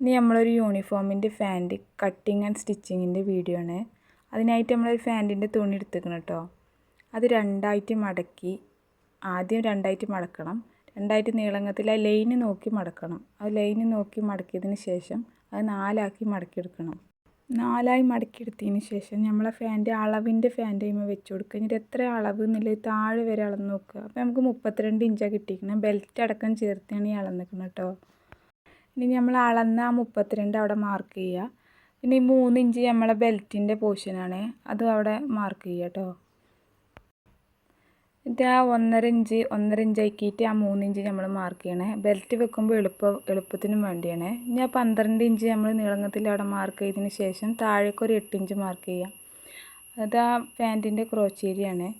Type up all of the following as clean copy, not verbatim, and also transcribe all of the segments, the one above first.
ഇനി നമ്മളൊരു യൂണിഫോമിൻ്റെ ഫാൻറ് cutting and സ്റ്റിച്ചിങ്ങിൻ്റെ video ആണ്. അതിനായിട്ട് നമ്മളൊരു ഫാൻറ്റിൻ്റെ തുണി എടുത്തിരിക്കണം കേട്ടോ. അത് രണ്ടായിട്ട് മടക്കി, ആദ്യം രണ്ടായിട്ട് മടക്കണം. രണ്ടായിട്ട് നീളത്തിൽ ആ ലൈന് നോക്കി മടക്കണം. ആ ലൈന് നോക്കി മടക്കിയതിന് ശേഷം അത് നാലാക്കി മടക്കിയെടുക്കണം. നാലായി മടക്കിയെടുത്തതിന് ശേഷം നമ്മൾ ആ ഫാൻ്റെ അളവിൻ്റെ ഫാൻ്റെ അതിന്മേൽ വെച്ച് കൊടുക്കുക. എന്നിട്ട് എത്ര അളവ് എന്നുള്ളത് താഴെ വരെ അളന്ന് നോക്കുക. അപ്പോൾ നമുക്ക് 32 ഇഞ്ചാണ് കിട്ടിയിരിക്കുന്നത്. ബെൽറ്റ് അടക്കം ചേർത്താണ് ഈ അളന്നിരിക്കുന്നത് കേട്ടോ. ഇനി നമ്മൾ അളന്ന ആ 32 അവിടെ മാർക്ക് ചെയ്യുക. പിന്നെ ഈ 3 ഇഞ്ച് നമ്മളെ ബെൽറ്റിൻ്റെ പോർഷനാണ്, അതും അവിടെ മാർക്ക് ചെയ്യുക കേട്ടോ. എന്നിട്ട് ആ 1.5 ഇഞ്ച് ആക്കിയിട്ട് ആ 3 ഇഞ്ച് നമ്മൾ മാർക്ക് ചെയ്യണേ. ബെൽറ്റ് വെക്കുമ്പോൾ എളുപ്പത്തിനും വേണ്ടിയാണ്. ഇനി ആ 12 ഇഞ്ച് നമ്മൾ നീളത്തിൽ അവിടെ മാർക്ക് ചെയ്തതിന് ശേഷം താഴേക്ക് ഒരു 8 ഇഞ്ച് മാർക്ക് ചെയ്യാം. അത് ആ പാൻറ്റിൻ്റെ ക്രോച്ച് ഏരിയയാണ്.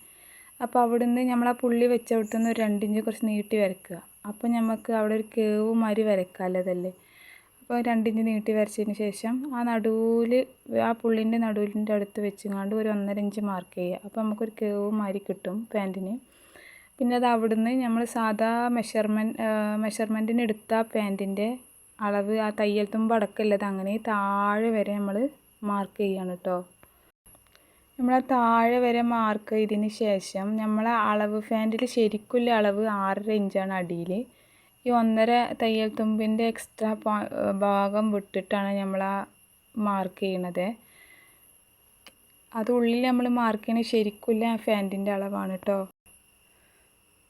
അപ്പോൾ അവിടെ നിന്ന് നമ്മൾ ആ പുള്ളി വെച്ചവിടുത്ത് നിന്ന് ഒരു 2 ഇഞ്ച് കുറച്ച് നീട്ടി വരയ്ക്കുക. അപ്പോൾ നമുക്ക് അവിടെ ഒരു കേവ് മാതിരി വരയ്ക്കാമല്ലതല്ലേ. അപ്പോൾ 2 ഇഞ്ച് നീട്ടി വരച്ചതിന് ശേഷം ആ നടുവിൽ ആ പുള്ളിൻ്റെ നടുവിൻ്റെ അടുത്ത് വെച്ചുകൊണ്ട് ഒരു 1.5 ഇഞ്ച് മാർക്ക് ചെയ്യുക. അപ്പോൾ നമുക്കൊരു കേവ് മാതിരി കിട്ടും പാൻറ്റിന്. പിന്നെ അത് അവിടുന്ന് നമ്മൾ സാധാ മെഷർമെൻറ്റിന് എടുത്ത പാൻറ്റിൻ്റെ അളവ് ആ തയ്യൽ തുമ്പ് അടക്കമുള്ളത് അങ്ങനെ താഴെ വരെ നമ്മൾ മാർക്ക് ചെയ്യണം കേട്ടോ. നമ്മൾ ആ താഴെ വരെ മാർക്ക് ചെയ്തതിന് ശേഷം നമ്മൾ അളവ് ഫാൻറ്റിൽ ശരിക്കുള്ള അളവ് 6.5 ഇഞ്ചാണ് അടിയിൽ. ഈ 1.5 തയ്യൽ തുമ്പിൻ്റെ എക്സ്ട്രാ ഭാഗം വിട്ടിട്ടാണ് നമ്മൾ ആ മാർക്ക് ചെയ്യണത്. അത് ഉള്ളിൽ നമ്മൾ മാർക്ക് ചെയ്യണത് ശരിക്കുള്ള ഫാൻറ്റിൻ്റെ അളവാണ് കേട്ടോ.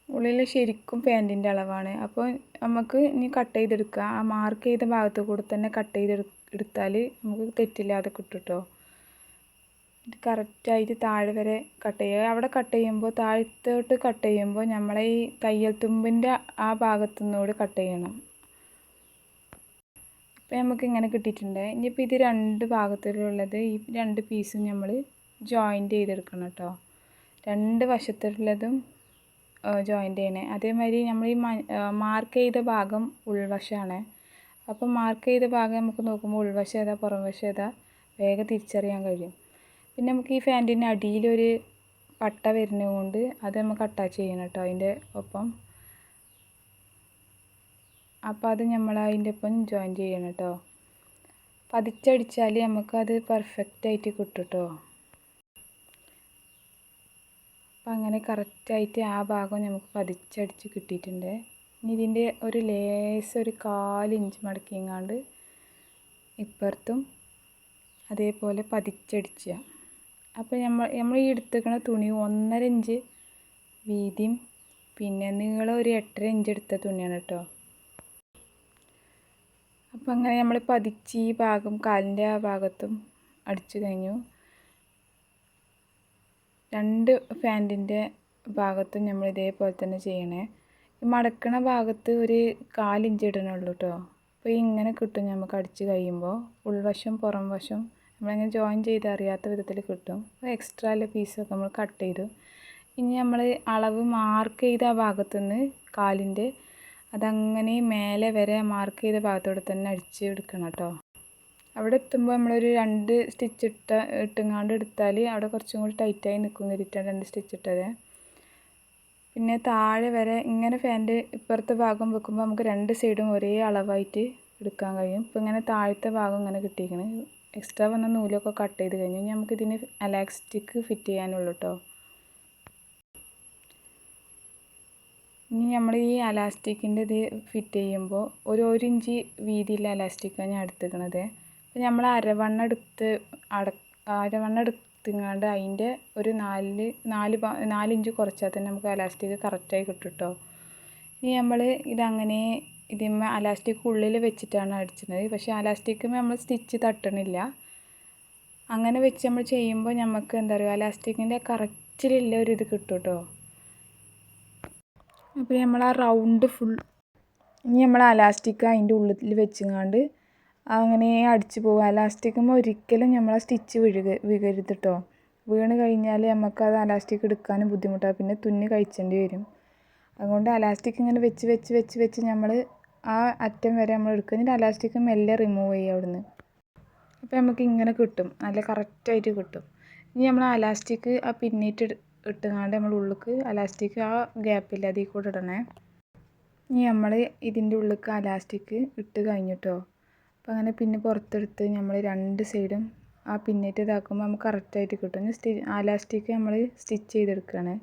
ഉള്ളിൽ ശരിക്കും പാൻറ്റിൻ്റെ അളവാണ്. അപ്പോൾ നമുക്ക് ഇനി കട്ട് ചെയ്തെടുക്കുക. ആ മാർക്ക് ചെയ്ത ഭാഗത്ത് കൂടെ തന്നെ കട്ട് ചെയ്തെടുത്താൽ നമുക്ക് തെറ്റില്ലാതെ കിട്ടും കേട്ടോ. ഇത് കറക്റ്റായിട്ട് താഴെ വരെ കട്ട് ചെയ്യുക. അവിടെ കട്ട് ചെയ്യുമ്പോൾ താഴത്തോട്ട് കട്ട് ചെയ്യുമ്പോൾ നമ്മളെ ഈ തയ്യൽ തുമ്പിൻ്റെ ആ ഭാഗത്തുനിന്നൂടെ കട്ട് ചെയ്യണം. അപ്പോൾ നമുക്ക് ഇങ്ങനെ കിട്ടിയിട്ടുണ്ട്. ഇനിയിപ്പോൾ ഇത് 2 ഭാഗത്തിലുള്ളത് ഈ 2 പീസും നമ്മൾ ജോയിൻറ്റ് ചെയ്തെടുക്കണം കേട്ടോ. 2 വശത്തുള്ളതും ജോയിൻറ്റ് ചെയ്യണേ. അതേമാതിരി നമ്മൾ ഈ മാർക്ക് ചെയ്ത ഭാഗം ഉൾവശമാണ്. അപ്പം മാർക്ക് ചെയ്ത ഭാഗം നമുക്ക് നോക്കുമ്പോൾ ഉൾവശം ഏതാ പുറം വശം ഏതാ വേഗം തിരിച്ചറിയാൻ കഴിയും. പിന്നെ നമുക്ക് ഈ ഫാൻറ്റിൻ്റെ അടിയിലൊരു പട്ട വരുന്നത് കൊണ്ട് അത് നമുക്ക് അറ്റാച്ച് ചെയ്യണം കേട്ടോ അതിൻ്റെ ഒപ്പം. അപ്പോൾ അത് നമ്മൾ അതിൻ്റെ ഒപ്പം ജോയിൻ ചെയ്യണം കേട്ടോ. പതിച്ചടിച്ചാൽ നമുക്കത് പെർഫെക്റ്റായിട്ട് കിട്ടും കേട്ടോ. അപ്പം അങ്ങനെ കറക്റ്റായിട്ട് ആ ഭാഗം നമുക്ക് പതിച്ചടിച്ച് കിട്ടിയിട്ടുണ്ട്. ഇനി ഇതിൻ്റെ ഒരു ലേസ് ഒരു 1/4 ഇഞ്ച് മടക്കിങ്ങാണ്ട് ഇപ്പുറത്തും അതേപോലെ പതിച്ചടിക്കുക. അപ്പോൾ നമ്മൾ ഈ എടുത്തിരിക്കുന്ന തുണി 1.5 ഇഞ്ച് വീതിയും പിന്നെ നീളം ഒരു 8.5 ഇഞ്ച് എടുത്ത തുണിയാണ് കേട്ടോ. അപ്പോൾ അങ്ങനെ നമ്മൾ പതിച്ച് ഈ ഭാഗം കാലിൻ്റെ ആ ഭാഗത്തും അടിച്ചു കഴിഞ്ഞു. 2 പാൻറ്റിൻ്റെ ഭാഗത്തും നമ്മൾ ഇതേപോലെ തന്നെ ചെയ്യണേ. ഈ മടക്കണ ഭാഗത്ത് ഒരു 1/4 ഇഞ്ച് ഇടണുള്ളൂ കേട്ടോ. അപ്പോൾ ഇങ്ങനെ കിട്ടും നമുക്ക് അടിച്ച് കഴിയുമ്പോൾ. ഉൾവശം പുറം വശം നമ്മളങ്ങനെ ജോയിൻ ചെയ്ത് അറിയാത്ത വിധത്തിൽ കിട്ടും. എക്സ്ട്രാ ഉള്ള പീസൊക്കെ നമ്മൾ കട്ട് ചെയ്തു. ഇനി നമ്മൾ അളവ് മാർക്ക് ചെയ്ത ആ ഭാഗത്തുനിന്ന് കാലിൻ്റെ അതങ്ങനെ മേലെ വരെ മാർക്ക് ചെയ്ത ഭാഗത്തോടെ തന്നെ അടിച്ച് എടുക്കണം കേട്ടോ. അവിടെ എത്തുമ്പോൾ നമ്മളൊരു 2 സ്റ്റിച്ച് ഇട്ടുങ്ങാണ്ട് എടുത്താൽ അവിടെ കുറച്ചും കൂടി ടൈറ്റായി നിൽക്കും കരുതിയിട്ടാണ് 2 സ്റ്റിച്ച് ഇട്ടത്. പിന്നെ താഴെ വരെ ഇങ്ങനെ ഫാൻറ്റ് ഇപ്പുറത്തെ ഭാഗം വെക്കുമ്പോൾ നമുക്ക് 2 സൈഡും ഒരേ അളവായിട്ട് എടുക്കാൻ കഴിയും. ഇപ്പോൾ ഇങ്ങനെ താഴത്തെ ഭാഗം ഇങ്ങനെ കിട്ടിയിരിക്കണം. എക്സ്ട്രാ വന്ന നൂലൊക്കെ കട്ട് ചെയ്ത് കഴിഞ്ഞു. ഇനി നമുക്കിതിന് എലാസ്റ്റിക് ഫിറ്റ് ചെയ്യാനുള്ളൂ കേട്ടോ. ഇനി നമ്മൾ ഈ എലാസ്റ്റിക്കിൻ്റെ ഇത് ഫിറ്റ് ചെയ്യുമ്പോൾ ഒരു 1 ഇഞ്ച് വീതിയുള്ള എലാസ്റ്റിക്കാണ് ഞാൻ എടുത്തിരിക്കുന്നത്. അപ്പോൾ നമ്മൾ അരവണ്ണം എടുത്തുങ്ങാണ്ട് അതിൻ്റെ ഒരു 4 ഇഞ്ച് കുറച്ചാൽ തന്നെ നമുക്ക് എലാസ്റ്റിക് കറക്റ്റായി കിട്ടും കേട്ടോ. ഇനി നമ്മൾ ഇതങ്ങനെ ഇതിന്മേൽ എലാസ്റ്റിക് ഉള്ളിൽ വെച്ചിട്ടാണ് അടിച്ചത്. പക്ഷേ എലാസ്റ്റിക്കുമ്പോൾ നമ്മൾ സ്റ്റിച്ച് തട്ടണില്ല. അങ്ങനെ വെച്ച് നമ്മൾ ചെയ്യുമ്പോൾ നമുക്ക് എന്താ പറയുക എലാസ്റ്റിക്കിൻ്റെ കറക്റ്റിലുള്ള ഒരു ഇത് കിട്ടും കേട്ടോ. അപ്പോൾ നമ്മൾ ആ റൗണ്ട് ഇനി നമ്മൾ എലാസ്റ്റിക് അതിൻ്റെ ഉള്ളിൽ വെച്ചുകൊണ്ട് അങ്ങനെ അടിച്ചു പോകും. എലാസ്റ്റിക്കുമ്പോൾ ഒരിക്കലും നമ്മൾ ആ സ്റ്റിച്ച് വീഴരുത് കേട്ടോ. വീണ് കഴിഞ്ഞാൽ നമുക്കത് എലാസ്റ്റിക് എടുക്കാനും ബുദ്ധിമുട്ടാണ്. പിന്നെ തുന്നി കഴിച്ചേണ്ടി വരും. അതുകൊണ്ട് എലാസ്റ്റിക് ഇങ്ങനെ വെച്ച് നമ്മൾ ആ അറ്റം വരെ നമ്മൾ എടുക്കുക. എന്നിട്ട് എലാസ്റ്റിക് മെല്ലെ റിമൂവ് ചെയ്യുക അവിടുന്ന്. അപ്പോൾ നമുക്ക് ഇങ്ങനെ കിട്ടും, നല്ല കറക്റ്റായിട്ട് കിട്ടും. ഇനി നമ്മൾ ആ എലാസ്റ്റിക് ആ പിന്നിട്ട് ഇട്ടുകൊണ്ട് നമ്മൾ ഉള്ളിലേക്ക് എലാസ്റ്റിക് ആ ഗ്യാപ്പില്ല അതിൽ കൂടെ ഇടണേ. ഇനി നമ്മൾ ഇതിൻ്റെ ഉള്ളിലേക്ക് എലാസ്റ്റിക് ഇട്ട് കഴിഞ്ഞിട്ടോ. അപ്പോൾ അങ്ങനെ പിന്നെ പുറത്തെടുത്ത് നമ്മൾ രണ്ട് സൈഡും ആ പിന്നിട്ട് ഇതാക്കുമ്പോൾ നമുക്ക് കറക്റ്റായിട്ട് കിട്ടും. ആ ലാസ്റ്റിക്ക് നമ്മൾ സ്റ്റിച്ച് ചെയ്തെടുക്കുകയാണ്.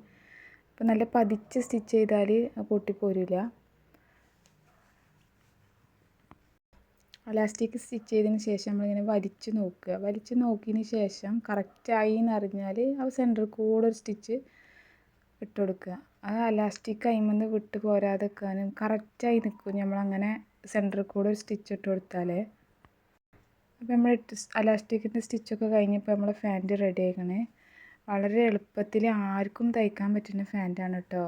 അപ്പോൾ നല്ല പതിച്ച് സ്റ്റിച്ച് ചെയ്താൽ പൊട്ടിപ്പോരില്ല. ഇലാസ്റ്റിക് സ്റ്റിച്ച് ചെയ്തതിന് ശേഷം നമ്മളിങ്ങനെ വലിച്ച് നോക്കുക. വലിച്ച് നോക്കിയതിന് ശേഷം കറക്റ്റായി എന്നറിഞ്ഞാൽ ആ സെൻറ്ററിൽ കൂടെ ഒരു സ്റ്റിച്ച് ഇട്ട് കൊടുക്കുക. ആ ഇലാസ്റ്റിക് കൈമന്ന് വിട്ട് പോരാതെ നിൽക്കാനും കറക്റ്റായി നിൽക്കും നമ്മളങ്ങനെ സെൻറ്ററിൽ കൂടെ ഒരു സ്റ്റിച്ച് ഇട്ട് കൊടുത്താൽ. അപ്പോൾ നമ്മൾ ഇലാസ്റ്റിക്കിൻ്റെ സ്റ്റിച്ചൊക്കെ കഴിഞ്ഞപ്പോൾ നമ്മളെ ഫാൻറ്റ് റെഡി ആയിക്കണേ. വളരെ എളുപ്പത്തിൽ ആർക്കും തയ്ക്കാൻ പറ്റുന്ന ഫാൻറ്റാണ് കേട്ടോ.